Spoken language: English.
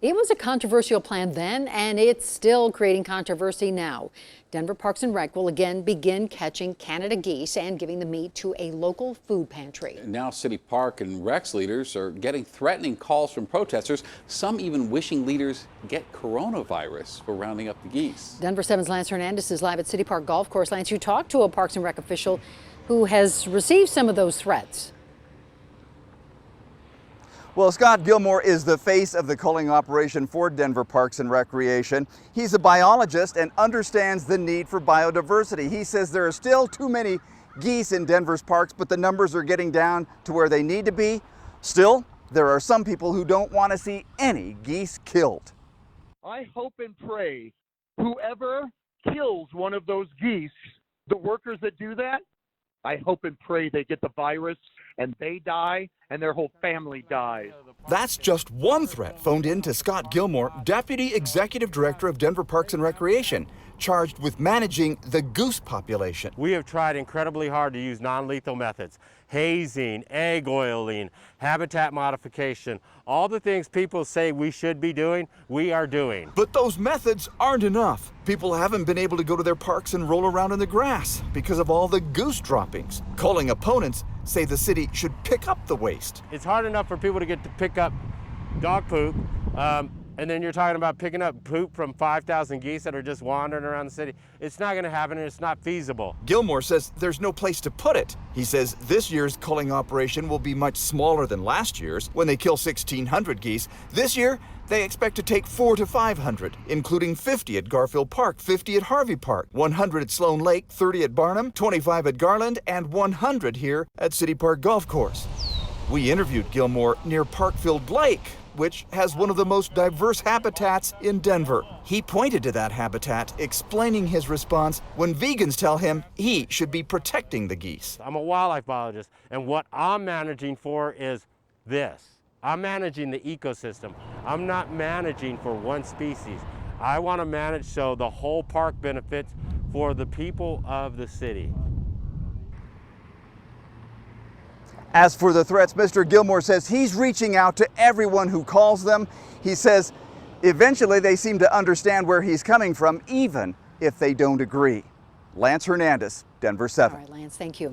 It was a controversial plan then, and it's still creating controversy now. Denver Parks and Rec will again begin catching Canada geese and giving the meat to a local food pantry. Now City Park and Rec's leaders are getting threatening calls from protesters, some even wishing leaders get coronavirus for rounding up the geese. Denver 7's Lance Hernandez is live at City Park Golf Course. Lance, you talked to a Parks and Rec official who has received some of those threats. Well, Scott Gilmore is the face of the culling operation for Denver Parks and Recreation. He's a biologist and understands the need for biodiversity. He says there are still too many geese in Denver's parks, but the numbers are getting down to where they need to be. Still, there are some people who don't want to see any geese killed. I hope and pray whoever kills one of those geese, the workers that do that, I hope and pray they get the virus and they die and their whole family dies. That's just one threat phoned in to Scott Gilmore, Deputy Executive Director of Denver Parks and Recreation, charged with managing the goose population. We have tried incredibly hard to use non-lethal methods, hazing, egg oiling, habitat modification, all the things people say we should be doing, we are doing. But those methods aren't enough. People haven't been able to go to their parks and roll around in the grass because of all the goose droppings. Culling opponents say the city should pick up the waste. It's hard enough for people to get to pick up dog poop, and then you're talking about picking up poop from 5,000 geese that are just wandering around the city. It's not going to happen, and it's not feasible. Gilmore says there's no place to put it. He says this year's culling operation will be much smaller than last year's when they kill 1,600 geese. This year, they expect to take 400 to 500, including 50 at Garfield Park, 50 at Harvey Park, 100 at Sloan Lake, 30 at Barnum, 25 at Garland, and 100 here at City Park Golf Course. We interviewed Gilmore near Parkfield Lake, which has one of the most diverse habitats in Denver. He pointed to that habitat, explaining his response when vegans tell him he should be protecting the geese. I'm a wildlife biologist, and what I'm managing for is this. I'm managing the ecosystem. I'm not managing for one species. I want to manage so the whole park benefits for the people of the city. As for the threats, Mr. Gilmore says he's reaching out to everyone who calls them. He says eventually they seem to understand where he's coming from, even if they don't agree. Lance Hernandez, Denver 7. All right, Lance, thank you.